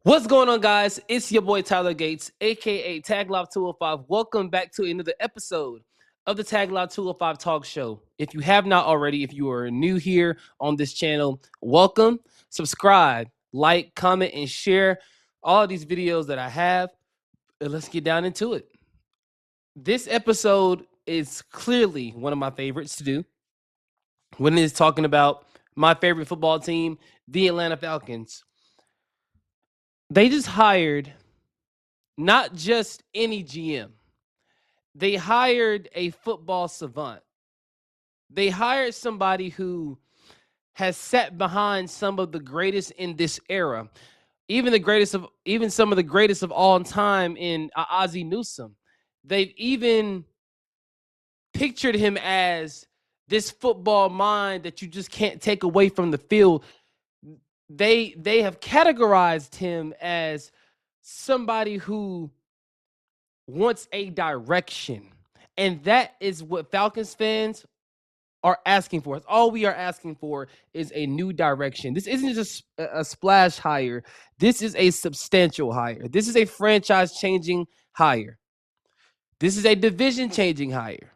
What's going on, guys? It's your boy Tyler Gates, aka Tag Live 205. Welcome back to another episode of the Tag Live 205 Talk Show. If you have not already, if you are new here on this channel, welcome. Subscribe, like, comment, and share all of these videos that I have. And let's get down into it. This episode is clearly one of my favorites to do when it is talking about my favorite football team, the Atlanta Falcons. They just hired not just any GM. They hired a football savant. They hired somebody who has sat behind some of the greatest in this era, even some of the greatest of all time in Ozzie Newsome. They've even pictured him as this football mind that you just can't take away from the field. They have categorized him as somebody who wants a direction. And that is what Falcons fans are asking for. All we are asking for is a new direction. This isn't just a splash hire. This is a substantial hire. This is a franchise-changing hire. This is a division-changing hire.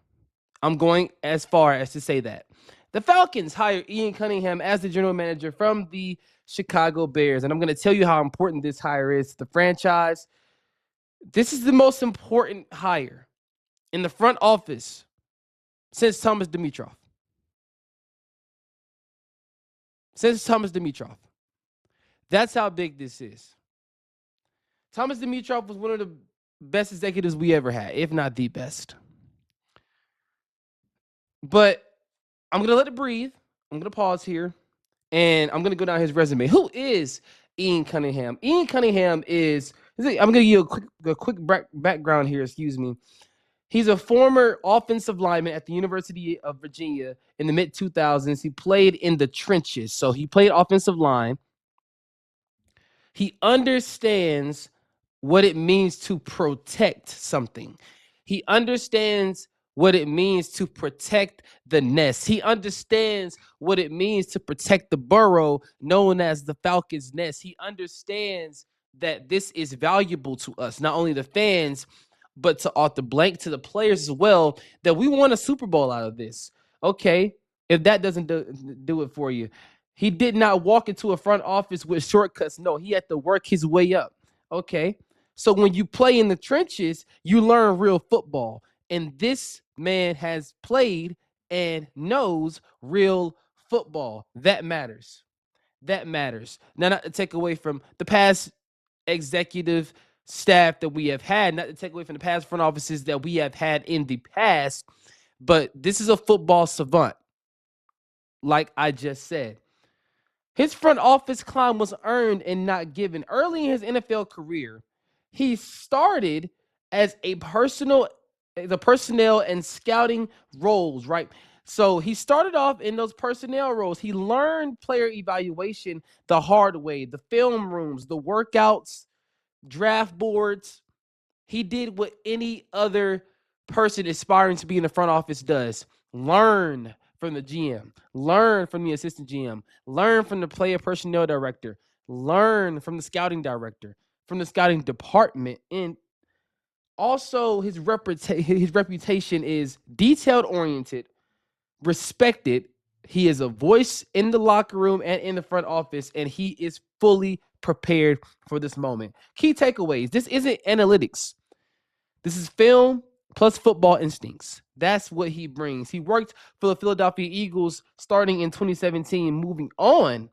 I'm going as far as to say that. The Falcons hired Ian Cunningham as the general manager from the Chicago Bears. And I'm going to tell you how important this hire is to the franchise. This is the most important hire in the front office since Thomas Dimitroff. That's how big this is. Thomas Dimitroff was one of the best executives we ever had, if not the best. But I'm going to let it breathe. I'm going to pause here, and I'm going to go down his resume. Who is Ian Cunningham? Ian Cunningham is, I'm going to give you a quick background here, excuse me. He's a former offensive lineman at the University of Virginia in the mid-2000s. He played in the trenches, so he played offensive line. He understands what it means to protect something. He understands what it means to protect the nest. He understands what it means to protect the burrow known as the Falcons' nest. He understands that this is valuable to us, not only the fans, but to Arthur Blank, to the players as well, that we want a Super Bowl out of this. Okay, if that doesn't do it for you. He did not walk into a front office with shortcuts. No, he had to work his way up. Okay, so when you play in the trenches, you learn real football. And this man has played and knows real football. That matters. That matters. Now, not to take away from the past executive staff that we have had, not to take away from the past front offices that we have had in the past, but this is a football savant, like I just said. His front office climb was earned and not given. Early in his NFL career, he started as the personnel and scouting roles, right? So he started off in those personnel roles. He learned player evaluation the hard way, the film rooms, the workouts, draft boards. He did what any other person aspiring to be in the front office does. Learn from the GM, learn from the assistant GM, learn from the player personnel director, learn from the scouting director, from the scouting department. And also his reputation is detailed oriented, respected. He is a voice in the locker room and in the front office, and he is fully prepared for this moment. Key takeaways. This isn't analytics. This is film plus football instincts. That's what he brings. He worked for the Philadelphia Eagles starting in 2017, moving on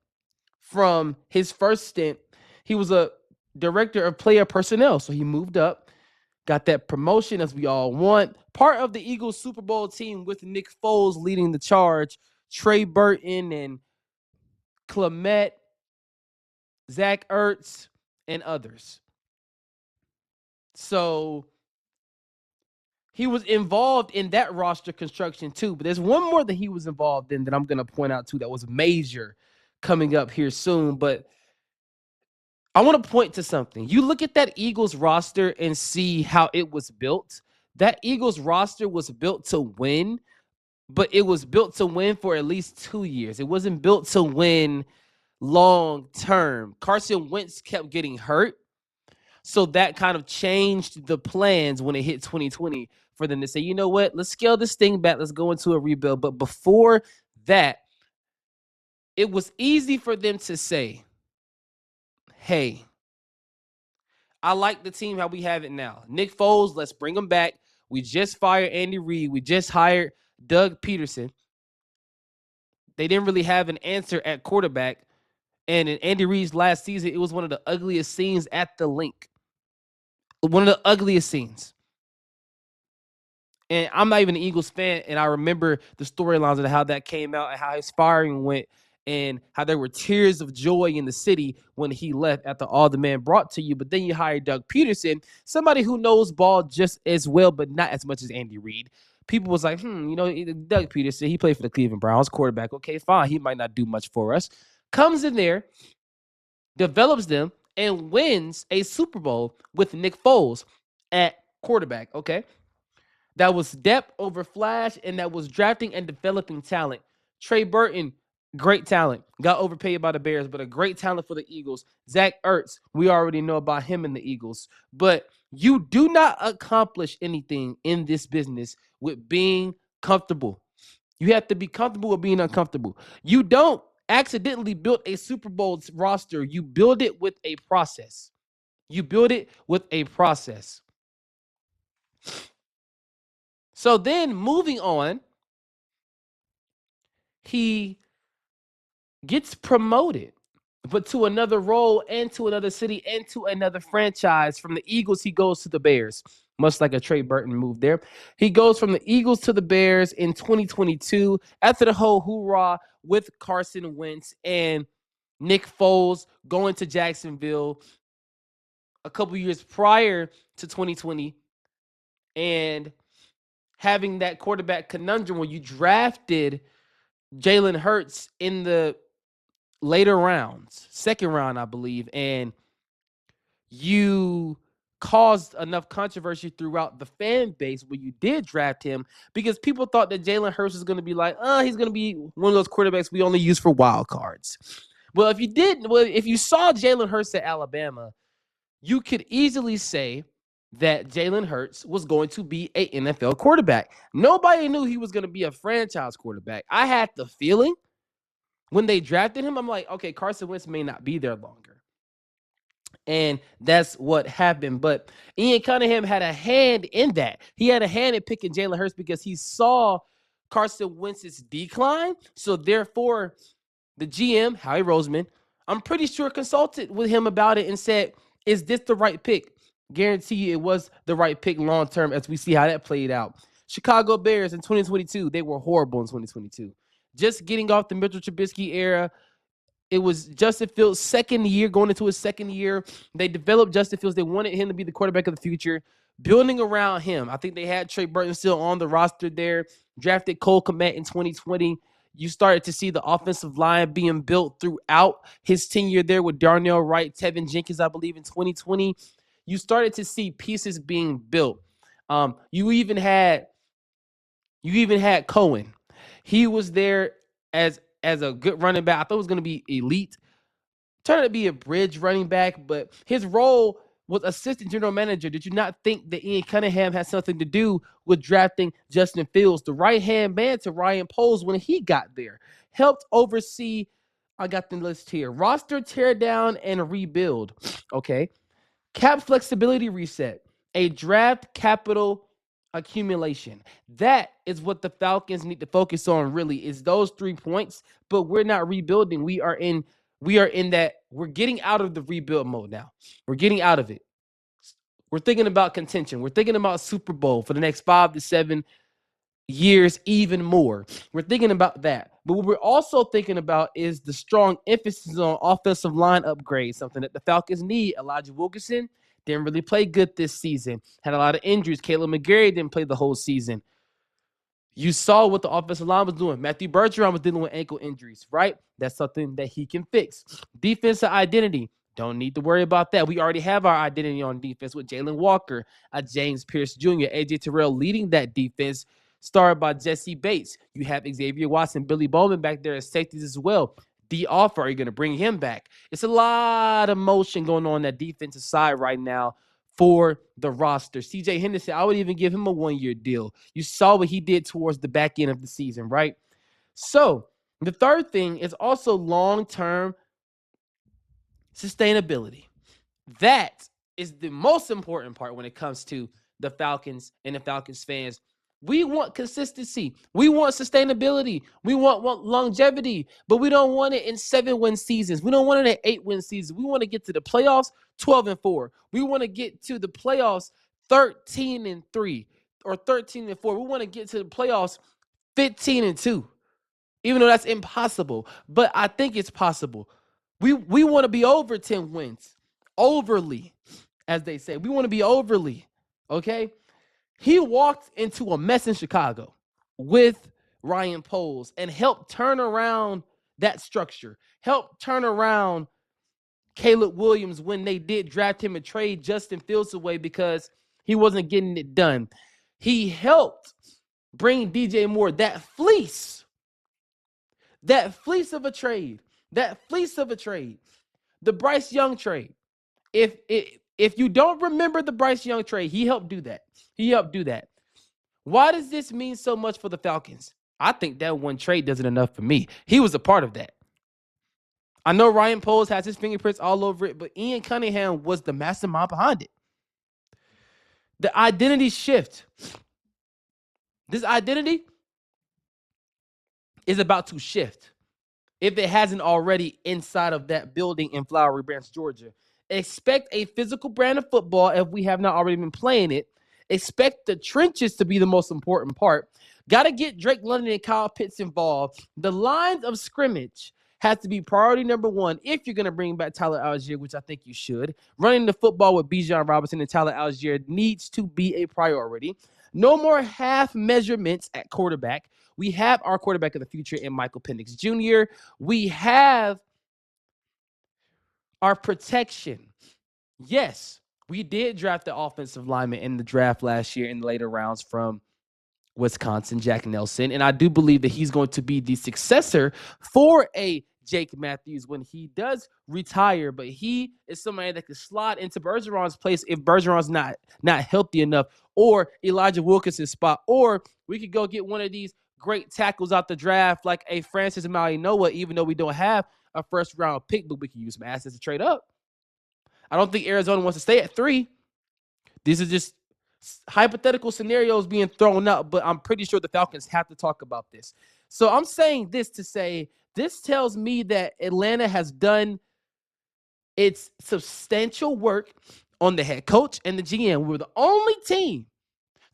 from his first stint. He was a director of player personnel, so he moved up, got that promotion as we all want. Part of the Eagles Super Bowl team with Nick Foles leading the charge, Trey Burton and Clement, Zach Ertz, and others. So he was involved in that roster construction too. But there's one more that he was involved in that I'm going to point out too that was major coming up here soon. But I want to point to something. You look at that Eagles roster and see how it was built. That Eagles roster was built to win, but it was built to win for at least 2 years. It wasn't built to win long term. Carson Wentz kept getting hurt. So that kind of changed the plans when it hit 2020 for them to say, you know what, let's scale this thing back. Let's go into a rebuild. But before that, it was easy for them to say, hey, I like the team how we have it now. Nick Foles, let's bring him back. We just fired Andy Reid. We just hired Doug Peterson. They didn't really have an answer at quarterback. And in Andy Reid's last season, it was one of the ugliest scenes at the link. One of the ugliest scenes. And I'm not even an Eagles fan, and I remember the storylines of how that came out and how his firing went and how there were tears of joy in the city when he left after all the man brought to you. But then you hire Doug Peterson, somebody who knows ball just as well, but not as much as Andy Reid. People was like, Doug Peterson, he played for the Cleveland Browns, quarterback. Okay, fine. He might not do much for us. Comes in there, develops them, and wins a Super Bowl with Nick Foles at quarterback, okay? That was depth over flash, and that was drafting and developing talent. Trey Burton, great talent. Got overpaid by the Bears, but a great talent for the Eagles. Zach Ertz, we already know about him and the Eagles. But you do not accomplish anything in this business with being comfortable. You have to be comfortable with being uncomfortable. You don't accidentally build a Super Bowl roster. You build it with a process. You build it with a process. So then moving on, he gets promoted, but to another role and to another city and to another franchise. From the Eagles, he goes to the Bears, much like a Trey Burton move there. He goes from the Eagles to the Bears in 2022 after the whole hoorah with Carson Wentz and Nick Foles going to Jacksonville a couple years prior to 2020 and having that quarterback conundrum where you drafted Jalen Hurts in the later rounds, second round, I believe, and you caused enough controversy throughout the fan base when you did draft him because people thought that Jalen Hurts was going to be like, he's going to be one of those quarterbacks we only use for wild cards. Well, if you saw Jalen Hurts at Alabama, you could easily say that Jalen Hurts was going to be an NFL quarterback. Nobody knew he was going to be a franchise quarterback. I had the feeling when they drafted him, I'm like, okay, Carson Wentz may not be there longer. And that's what happened. But Ian Cunningham had a hand in that. He had a hand in picking Jalen Hurts because he saw Carson Wentz's decline. So therefore, the GM, Howie Roseman, I'm pretty sure consulted with him about it and said, is this the right pick? Guarantee you it was the right pick long term as we see how that played out. Chicago Bears in 2022, they were horrible in 2022. Just getting off the Mitchell Trubisky era. It was Justin Fields' second year, going into his second year. They developed Justin Fields. They wanted him to be the quarterback of the future. Building around him. I think they had Trey Burton still on the roster there. Drafted Cole Kmet in 2020. You started to see the offensive line being built throughout his tenure there with Darnell Wright, Tevin Jenkins, I believe, in 2020. You started to see pieces being built. You even had Cohen. He was there as a good running back. I thought it was going to be elite. Turned out to be a bridge running back, but his role was assistant general manager. Did you not think that Ian Cunningham had something to do with drafting Justin Fields, the right-hand man to Ryan Poles when he got there? Helped oversee, I got the list here, roster teardown and rebuild. Okay. Cap flexibility reset. A draft capital accumulation. That is what the Falcons need to focus on, really, is those 3 points. But we're not rebuilding. We are in that, we're getting out of the rebuild mode now. We're getting out of it. We're thinking about contention. We're thinking about Super Bowl for the next 5 to 7 years, even more. We're thinking about that. But what we're also thinking about is the strong emphasis on offensive line upgrades, something that the Falcons need. Elijah Wilkinson didn't really play good this season. Had a lot of injuries. Caleb McGarry didn't play the whole season. You saw what the offensive line was doing. Matthew Bergeron was dealing with ankle injuries, right? That's something that he can fix. Defensive identity. Don't need to worry about that. We already have our identity on defense with Jalen Walker, James Pierce Jr., AJ Terrell leading that defense, started by Jesse Bates. You have Xavier Watson, Billy Bowman back there as safeties as well. the offer? Are you going to bring him back? It's a lot of motion going on that defensive side right now for the roster. CJ Henderson, I would even give him a 1-year deal. You saw what he did towards the back end of the season, right? So the third thing is also long-term sustainability. That is the most important part when it comes to the Falcons and the Falcons fans. We want consistency. We want sustainability. We want longevity, but we don't want it in 7-win seasons. We don't want it in 8-win seasons. We want to get to the playoffs 12-4. We want to get to the playoffs 13-3 or 13-4. We want to get to the playoffs 15-2, even though that's impossible. But I think it's possible. We want to be over 10 wins, overly, as they say. We want to be overly, okay? He walked into a mess in Chicago with Ryan Poles and helped turn around that structure, helped turn around Caleb Williams when they did draft him and trade Justin Fields away because he wasn't getting it done. He helped bring DJ Moore, that fleece of a trade, the Bryce Young trade. If you don't remember the Bryce Young trade, he helped do that. Why does this mean so much for the Falcons? I think that one trade doesn't enough for me. He was a part of that. I know Ryan Poles has his fingerprints all over it, but Ian Cunningham was the mastermind behind it. The identity shift. This identity is about to shift, if it hasn't already, inside of that building in Flowery Branch, Georgia. Expect a physical brand of football if we have not already been playing it. Expect the trenches to be the most important part. Got to get Drake London and Kyle Pitts involved. The lines of scrimmage has to be priority number one if you're going to bring back Tyler Algier, which I think you should. Running the football with Bijan Robinson and Tyler Algier needs to be a priority. No more half measurements at quarterback. We have our quarterback of the future in Michael Penix Jr. We have our protection. Yes, we did draft the offensive lineman in the draft last year in the later rounds from Wisconsin, Jack Nelson. And I do believe that he's going to be the successor for a Jake Matthews when he does retire. But he is somebody that could slide into Bergeron's place if Bergeron's not healthy enough, or Elijah Wilkinson's spot, or we could go get one of these great tackles out the draft like a Francis Malinoa, even though we don't have a first-round pick, but we can use some assets to trade up. I don't think Arizona wants to stay at 3. These are just hypothetical scenarios being thrown out, but I'm pretty sure the Falcons have to talk about this. So I'm saying this to say, this tells me that Atlanta has done its substantial work on the head coach and the GM. We were the only team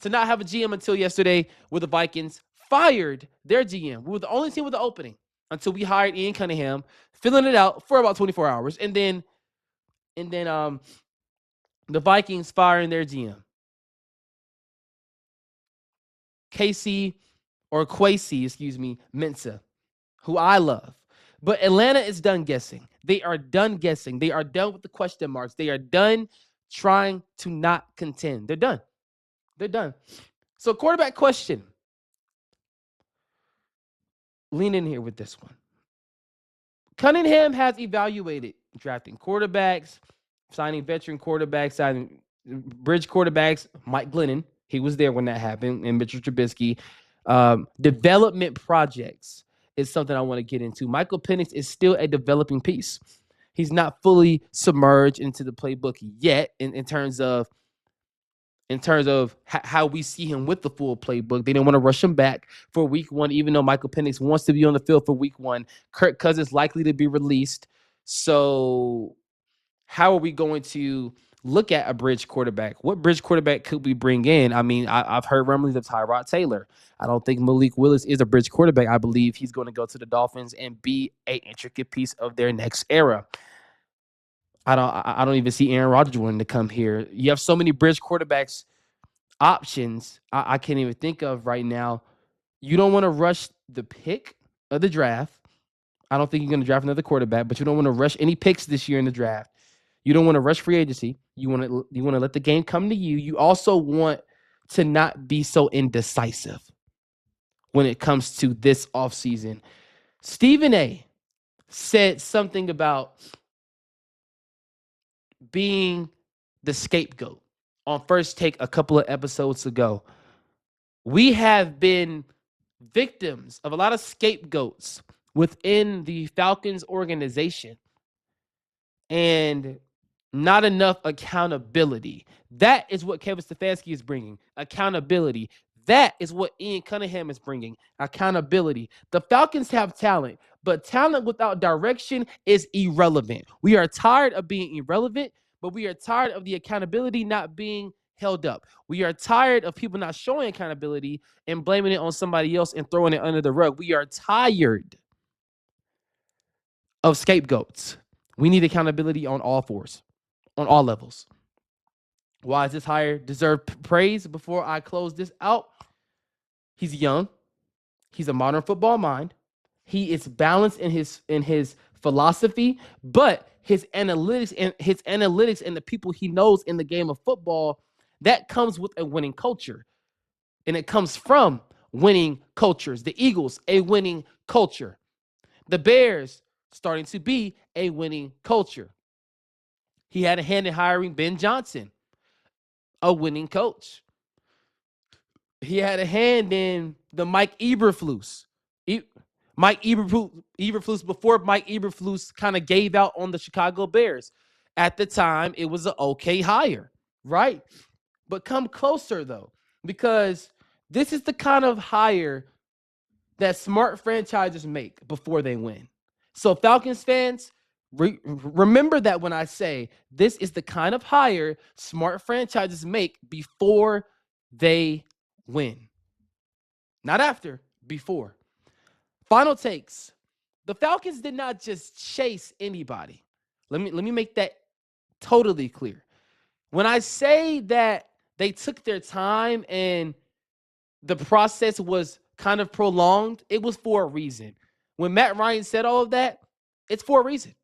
to not have a GM until yesterday, where the Vikings fired their GM. We were the only team with the opening until we hired Ian Cunningham, filling it out for about 24 hours. And then the Vikings firing their GM. Kwesi Mensah, who I love. But Atlanta is done guessing. They are done guessing. They are done with the question marks. They are done trying to not contend. They're done. So quarterback question. Lean in here with this one. Cunningham has evaluated drafting quarterbacks, signing veteran quarterbacks, signing bridge quarterbacks. Mike Glennon, he was there when that happened, and Mitchell Trubisky. Development projects is something I want to get into. Michael Penix is still a developing piece. He's not fully submerged into the playbook yet in terms of how we see him with the full playbook. They didn't want to rush him back for week 1, even though Michael Penix wants to be on the field for week 1. Kirk Cousins likely to be released. So how are we going to look at a bridge quarterback? What bridge quarterback could we bring in? I mean, I've heard rumblings of Tyrod Taylor. I don't think Malik Willis is a bridge quarterback. I believe he's going to go to the Dolphins and be an intricate piece of their next era. I don't even see Aaron Rodgers wanting to come here. You have so many bridge quarterbacks options I can't even think of right now. You don't want to rush the pick of the draft. I don't think you're going to draft another quarterback, but you don't want to rush any picks this year in the draft. You don't want to rush free agency. You want to let the game come to you. You also want to not be so indecisive when it comes to this offseason. Stephen A. said something about being the scapegoat on First Take a couple of episodes ago. We have been victims of a lot of scapegoats within the Falcons organization and not enough accountability. That is what Kevin Stefanski is bringing, accountability. That is what Ian Cunningham is bringing, accountability. The Falcons have talent, but talent without direction is irrelevant. We are tired of being irrelevant, but we are tired of the accountability not being held up. We are tired of people not showing accountability and blaming it on somebody else and throwing it under the rug. We are tired of scapegoats. We need accountability on all fours, on all levels. Why is this hire deserve praise? Before I close this out, he's young. He's a modern football mind. He is balanced in his philosophy, but his analytics and the people he knows in the game of football, that comes with a winning culture. And it comes from winning cultures. The Eagles, a winning culture. The Bears, starting to be a winning culture. He had a hand in hiring Ben Johnson, a winning coach. He had a hand in the Mike Eberflus. Mike Eberflus, before Mike Eberflus kind of gave out on the Chicago Bears. At the time, it was an okay hire, right? But come closer, though, because this is the kind of hire that smart franchises make before they win. So Falcons fans, remember that when I say this is the kind of hire smart franchises make before they win. Not after, before. Final takes. The Falcons did not just chase anybody. Let me make that totally clear. When I say that they took their time and the process was kind of prolonged, it was for a reason. When Matt Ryan said all of that, it's for a reason.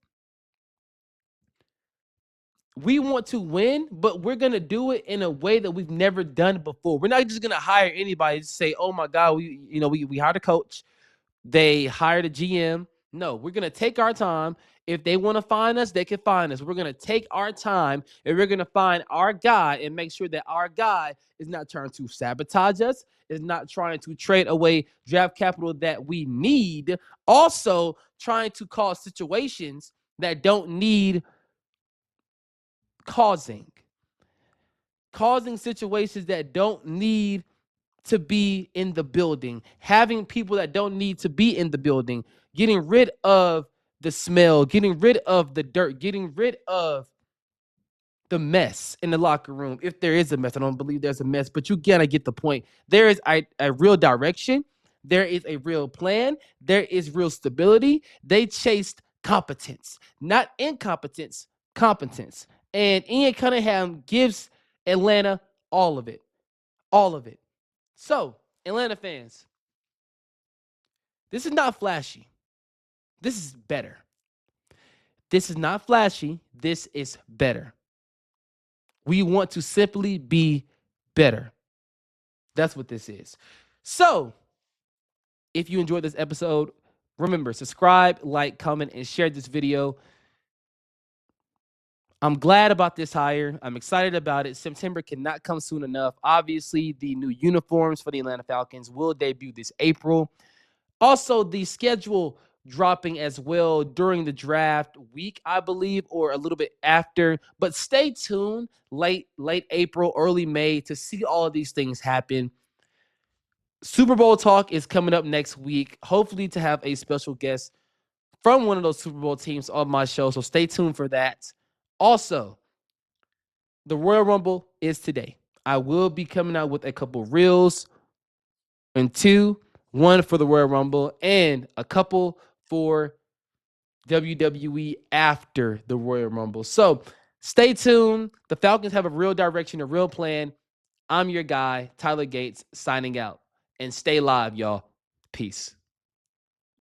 We want to win, but we're going to do it in a way that we've never done before. We're not just going to hire anybody to say, oh my God, we hired a coach. They hired a GM. No, we're going to take our time. If they want to find us, they can find us. We're going to take our time and we're going to find our guy and make sure that our guy is not trying to sabotage us, is not trying to trade away draft capital that we need, also trying to cause situations that don't need causing situations that don't need to be in the building, having people that don't need to be in the building, getting rid of the smell, getting rid of the dirt, getting rid of the mess in the locker room. If there is a mess, I don't believe there's a mess, but you gotta get the point. There is a real direction. There is a real plan. There is real stability. They chased competence, not incompetence, competence. And Ian Cunningham gives Atlanta all of it. All of it. So, Atlanta fans, this is not flashy. This is better. This is not flashy. This is better. We want to simply be better. That's what this is. So, if you enjoyed this episode, remember, subscribe, like, comment, and share this video. I'm glad about this hire. I'm excited about it. September cannot come soon enough. Obviously, the new uniforms for the Atlanta Falcons will debut this April. Also, the schedule dropping as well during the draft week, I believe, or a little bit after. But stay tuned late April, early May to see all of these things happen. Super Bowl talk is coming up next week. Hopefully to have a special guest from one of those Super Bowl teams on my show. So stay tuned for that. Also, the Royal Rumble is today. I will be coming out with a couple reels and one for the Royal Rumble and a couple for WWE after the Royal Rumble. So stay tuned. The Falcons have a real direction, a real plan. I'm your guy, Tyler Gates, signing out. And stay live, y'all. Peace.